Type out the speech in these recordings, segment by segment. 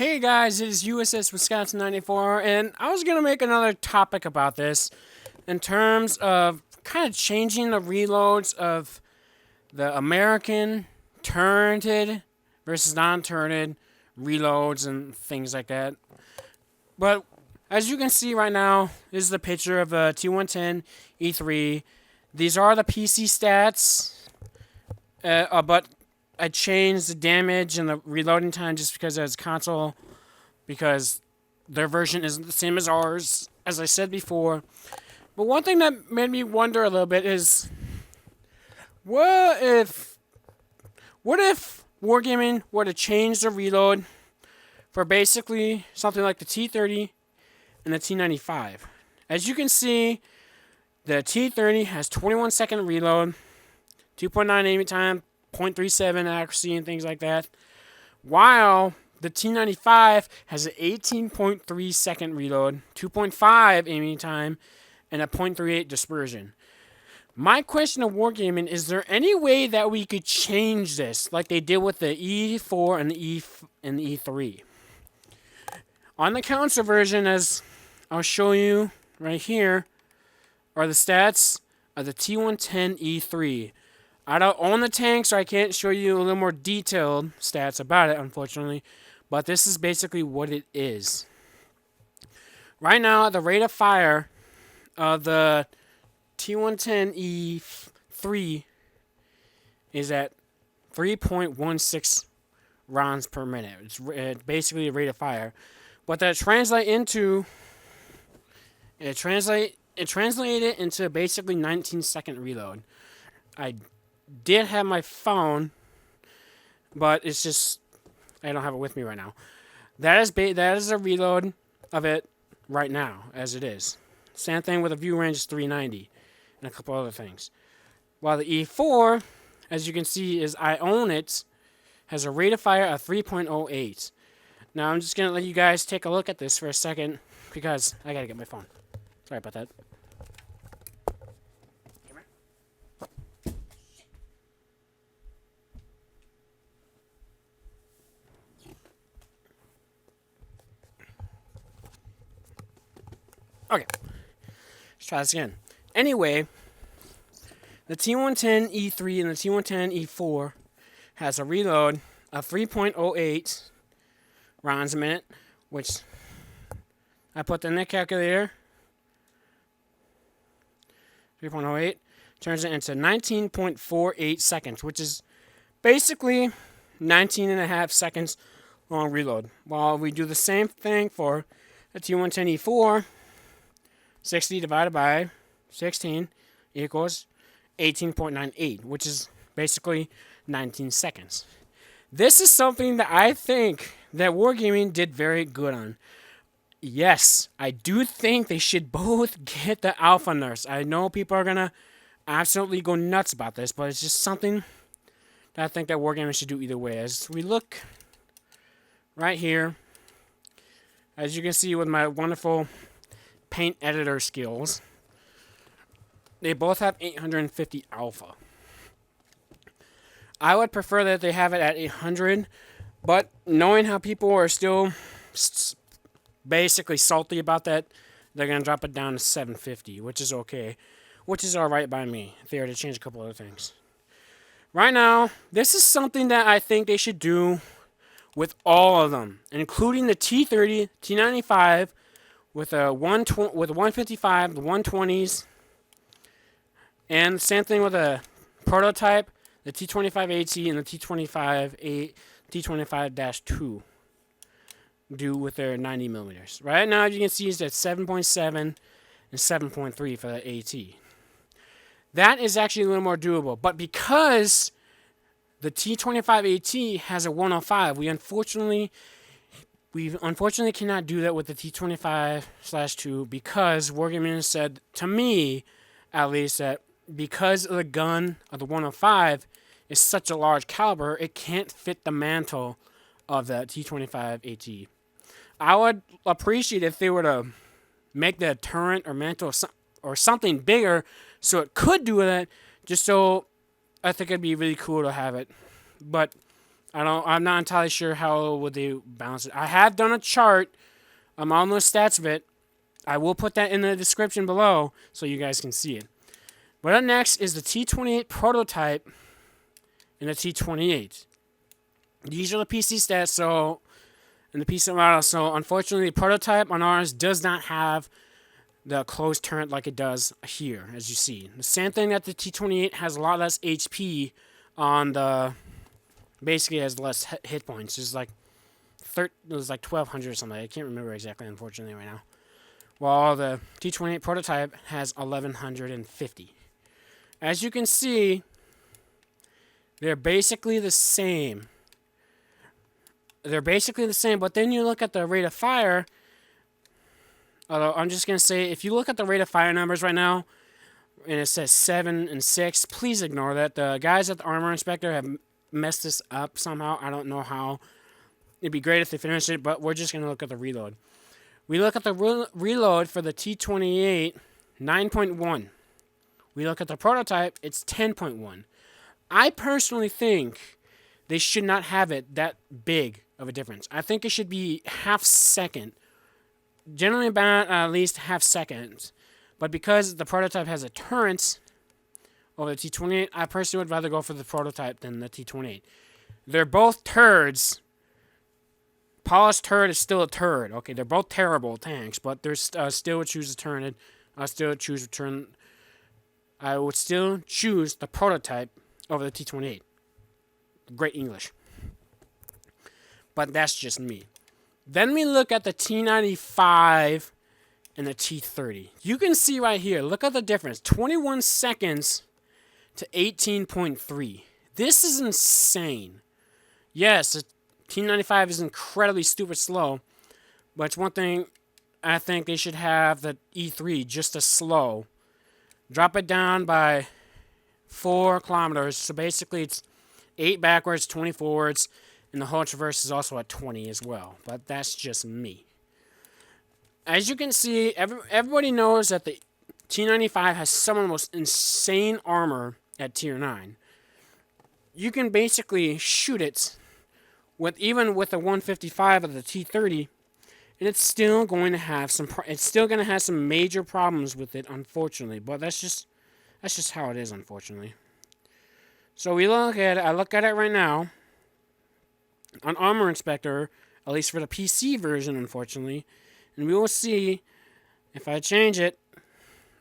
Hey guys, it is USS Wisconsin 94, and I was gonna make another topic about this in terms of kind of changing the reloads of the American turreted versus non-turreted reloads and things like that. But as you can see right now, this is the picture of a T110 E3. These are the PC stats, but I changed the damage and the reloading time just because it's console, because their version isn't the same as ours, as I said before. But one thing that made me wonder a little bit is, what if Wargaming were to change the reload for basically something like the T30 and the T95? As you can see, the T30 has 21-second reload, 2.9 aiming time, 0.37 accuracy, and things like that, while the T95 has an 18.3 second reload, 2.5 aiming time, and a 0.38 dispersion. My question of Wargaming, is there any way that we could change this like they did with the E4 and the E3? On the console version, as I'll show you right here, are the stats of the T110 E3. I don't own the tank, so I can't show you a little more detailed stats about it, unfortunately. But this is basically what it is. Right now, the rate of fire of the T110 E3 is at 3.16 rounds per minute. It's basically a rate of fire. But that translated into basically 19-second reload. I did have my phone, but it's just I don't have it with me right now. That is a reload of it right now, as it is. Same thing with a view range is 390 and a couple other things. While the E4, as you can see, is I own it, has a rate of fire of 3.08. Now I'm just gonna let you guys take a look at this for a second because I gotta get my phone. Sorry about that. Okay, let's try this again. Anyway, the T110 E3 and the T110 E4 has a reload of 3.08 rounds a minute, which I put in the calculator. 3.08 turns it into 19.48 seconds, which is basically 19.5 seconds long reload. While we do the same thing for the T110 E4, 60 divided by 16 equals 18.98, which is basically 19 seconds. This is something that I think that Wargaming did very good on. Yes, I do think they should both get the Alpha Nurse. I know people are going to absolutely go nuts about this, but it's just something that I think that Wargaming should do either way. As we look right here, as you can see with my wonderful paint editor skills, they both have 850 alpha. I would prefer that they have it at 800, but knowing how people are still basically salty about that, they're going to drop it down to 750, which is okay, which is alright by me if they were to change a couple other things. Right now, this is something that I think they should do with all of them, including the T30, T95, with a 155, the 120s, and the same thing with a prototype, the T25AT and the T25-2 do with their 90 millimeters. Right now, you can see it's at 7.7 and 7.3 for the AT. That is actually a little more doable, but because the T25AT has a 105, we unfortunately cannot do that with the T25/2 because Wargaming said, to me at least, that because of the gun of the 105 is such a large caliber, it can't fit the mantle of the T25AT. I would appreciate if they were to make the turret or mantle or something bigger so it could do that, just so I think it'd be really cool to have it. But I'm not entirely sure how would they balance it. I have done a chart. I'm on the stats of it. I will put that in the description below so you guys can see it. But up next is the T28 prototype and the T28. These are the PC stats, so and the PC model. So unfortunately, the prototype on ours does not have the closed turret like it does here, as you see. The same thing that the T28 has a lot less HP on the. Basically, has less hit points. It's like it was like 1,200 or something. I can't remember exactly, unfortunately, right now. While the T28 prototype has 1,150. As you can see, they're basically the same. But then you look at the rate of fire. Although I'm just going to say, if you look at the rate of fire numbers right now, and it says 7 and 6, please ignore that. The guys at the Armor Inspector have messed this up somehow. I don't know how. It'd be great if they finished it, but we're just going to look at the reload. We look at the reload for the T28, 9.1. We look at the prototype, it's 10.1. I personally think they should not have it that big of a difference. I think it should be half second. Generally about at least half seconds. But because the prototype has a turret over the T28, I personally would rather go for the prototype than the T28. They're both turds. Polished turret is still a turd. Okay, they're both terrible tanks, but there's still would choose a turret. I would still choose the prototype over the T28. Great English. But that's just me. Then we look at the T95 and the T30. You can see right here, look at the difference. 21 seconds to 18.3. This is insane. Yes, the T95 is incredibly stupid slow, but it's one thing I think they should have the E3 just as slow. Drop it down by 4 kilometers. So basically it's 8 backwards, 20 forwards, and the whole traverse is also at 20 as well. But that's just me. As you can see, everybody knows that the T95 has some of the most insane armor at Tier 9. You can basically shoot it even with the 155 of the T30, and it's still going to have some major problems with it, unfortunately. But that's just how it is, unfortunately. So I look at it right now on Armor Inspector, at least for the PC version, unfortunately, and we will see if I change it.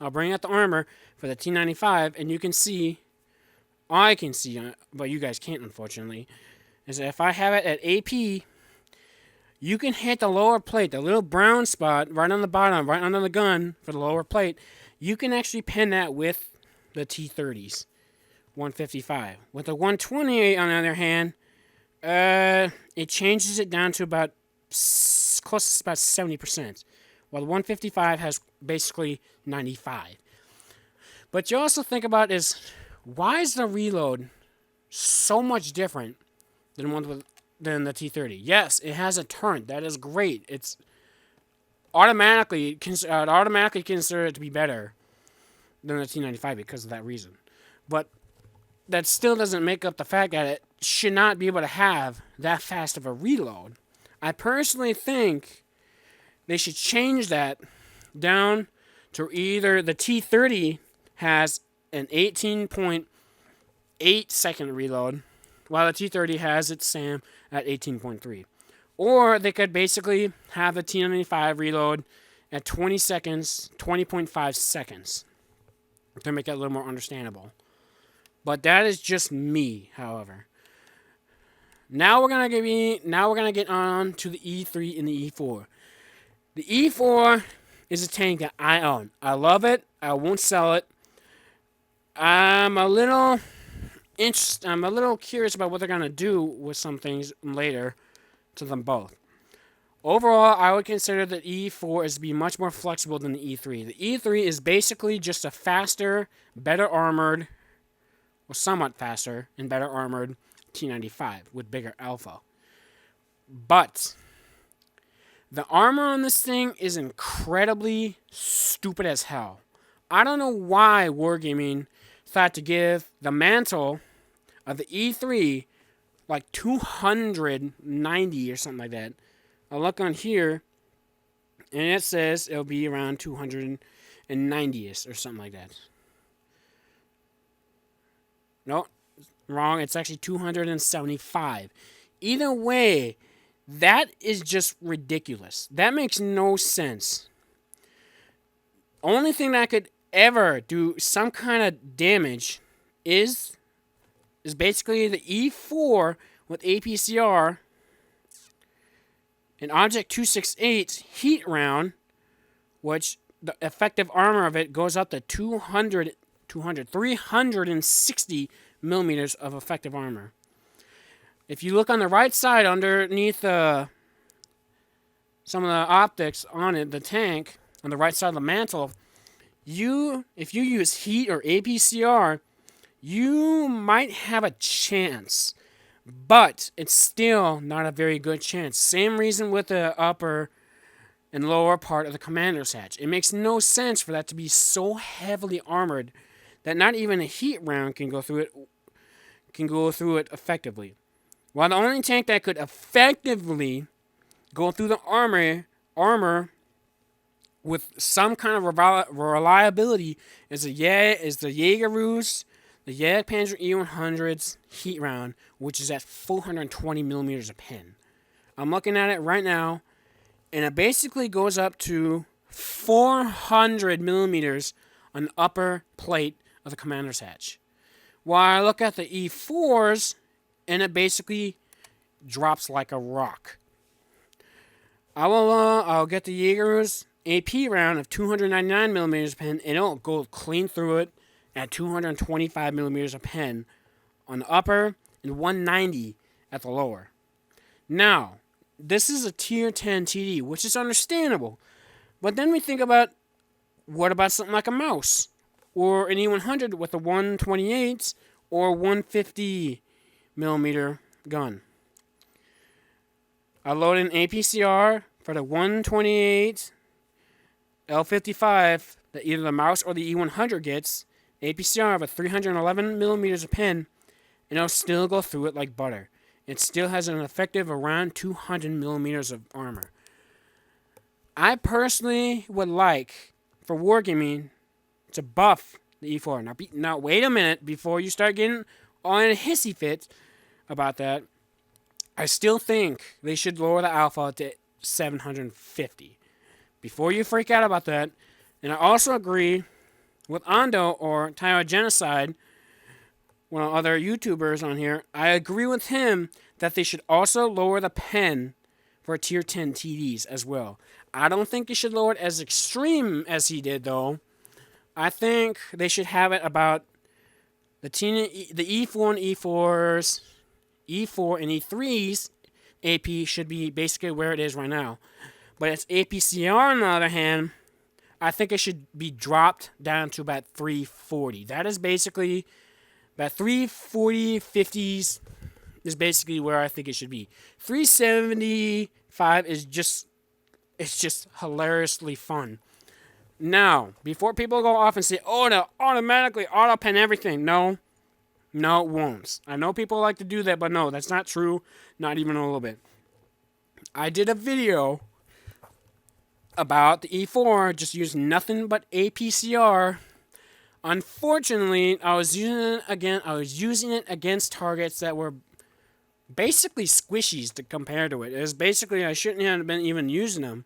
I'll bring out the armor for the T95, and you can see, I can see, but you guys can't, unfortunately, is that if I have it at AP, you can hit the lower plate, the little brown spot right on the bottom, right under the gun for the lower plate. You can actually pin that with the T30s, 155. With the 128, on the other hand, it changes it down to about close to about 70%, while the 155 has basically 95. But you also think about is, why is the reload so much different than the T30? Yes, it has a turret. That is great. It's automatically considered it to be better than the T95 because of that reason. But that still doesn't make up the fact that it should not be able to have that fast of a reload. I personally think they should change that down to either the T30 has an 18.8 second reload, while the T30 has its SAM at 18.3. Or they could basically have the T95 reload at 20 seconds, 20.5 seconds, to make it a little more understandable. But that is just me, however. Now we're gonna get on to the E3 and the E4. The E4 is a tank that I own. I love it. I won't sell it. I'm a little curious about what they're gonna do with some things later to them both. Overall, I would consider the E4 as to be much more flexible than the E3. The E3 is basically just a faster, better armored, or somewhat faster and better armored T95 with bigger alpha. But the armor on this thing is incredibly stupid as hell. I don't know why Wargaming thought to give the mantle of the E3 like 290 or something like that. I'll look on here, and it says it'll be around 290ish or something like that. No, wrong. It's actually 275. Either way, that is just ridiculous. That makes no sense. Only thing that could ever do some kind of damage is basically the E4 with APCR, an Object 268 heat round, which the effective armor of it goes up to 360 millimeters of effective armor. If you look on the right side underneath some of the optics on it, the tank, on the right side of the mantle, if you use heat or APCR, you might have a chance, but it's still not a very good chance. Same reason with the upper and lower part of the commander's hatch. It makes no sense for that to be so heavily armored that not even a heat round can go through it effectively. While the only tank that could effectively go through the armor with some kind of reliability is the Jaegerus, the Jagdpanzer E100's heat round, which is at 420 millimeters a pin. I'm looking at it right now, and it basically goes up to 400 millimeters on the upper plate of the commander's hatch. While I look at the E4s, and it basically drops like a rock. I'll get the Jaeger's AP round of 299 millimeters a pin, and it'll go clean through it at 225 millimeters a pin on the upper and 190 at the lower. Now, this is a tier 10 TD, which is understandable. But then we think about, what about something like a mouse? Or an E100 with a 128 or 150 millimeter gun. I load an APCR for the 128 L55 that either the mouse or the E100 gets. APCR of a 311 millimeters a pin, and it'll still go through it like butter. It still has an effective around 200 millimeters of armor. I personally would like, for wargaming, to buff the E4. Now wait a minute before you start getting on a hissy fit about that. I still think they should lower the alpha to 750. Before you freak out about that, and I also agree with Ando or Tyra Genocide, one of the other YouTubers on here, I agree with him that they should also lower the pen for tier 10 TDs as well. I don't think they should lower it as extreme as he did, though. I think they should have it about the E4 and E4s, E4 and E3s AP should be basically where it is right now. But its APCR, on the other hand, I think it should be dropped down to about 340. That is basically about 340, 50s is basically where I think it should be. 375 is just hilariously fun. Now, before people go off and say, oh, no, automatically auto-pen everything. No, it won't. I know people like to do that, but no, that's not true. Not even a little bit. I did a video about the E4, just using nothing but APCR. Unfortunately, I was using it against targets that were basically squishies to compare to it. It was basically, I shouldn't have been even using them,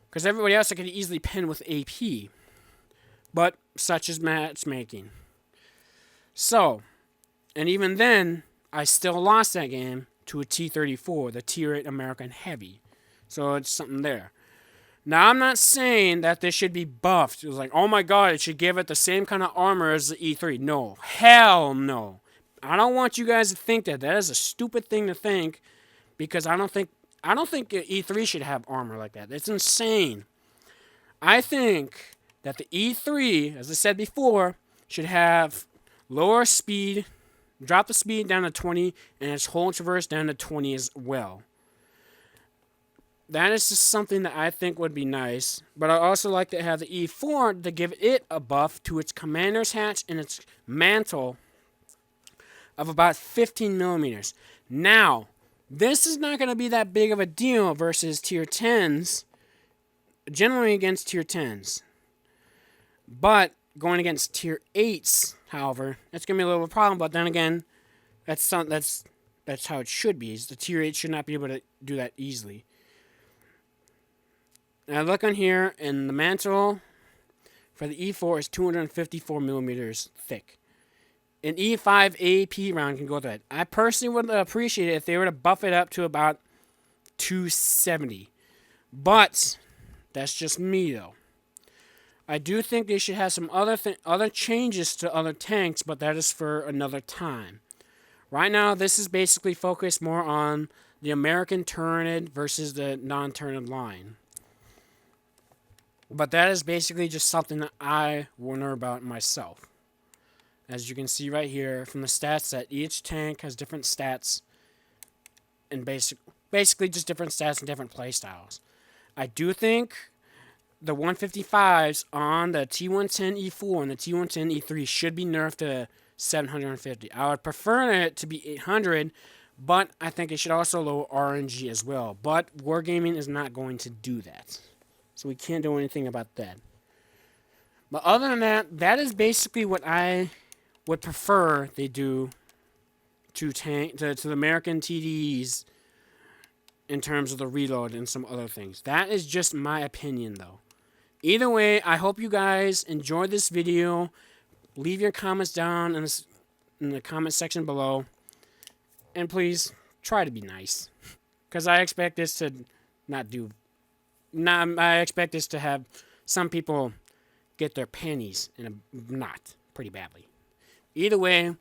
because everybody else I could easily pin with AP. But such is matchmaking. So, and even then, I still lost that game to a T-34, the Tier 8 American Heavy. So it's something there. Now, I'm not saying that this should be buffed. It was like, oh my god, it should give it the same kind of armor as the E3. No. Hell no. I don't want you guys to think that. That is a stupid thing to think, because I don't think E3 should have armor like that. It's insane. I think that the E3, as I said before, should have lower speed, drop the speed down to 20, and its whole traverse down to 20 as well. That is just something that I think would be nice. But I also like to have the E4 to give it a buff to its commander's hatch and its mantle of about 15 millimeters. Now, this is not going to be that big of a deal versus tier 10s, generally against tier 10s. But going against tier 8s, however, that's going to be a little bit of a problem. But then again, that's how it should be. The tier 8 should not be able to do that easily. Now look on here, and the mantle for the E4 is 254 millimeters thick. An E5 AP round can go through that. I personally would appreciate it if they were to buff it up to about 270. But that's just me, though. I do think they should have some other changes to other tanks, but that is for another time. Right now, this is basically focused more on the American Tyranid versus the non-Tyranid line. But that is basically just something that I wonder about myself. As you can see right here from the stats, that each tank has different stats and basically just different stats and different playstyles. I do think the 155s on the T110E4 and the T110E3 should be nerfed to 750. I would prefer it to be 800, but I think it should also lower RNG as well. But Wargaming is not going to do that, so we can't do anything about that. But other than that, that is basically what I would prefer they do to the American TDEs in terms of the reload and some other things. That is just my opinion, though. Either way, I hope you guys enjoyed this video. Leave your comments down in the comment section below. And please, try to be nice. Because I expect this to I expect this to have some people get their panties in a knot pretty badly. Either way,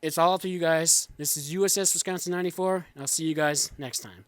it's all up to you guys. This is USS Wisconsin 94. I'll see you guys next time.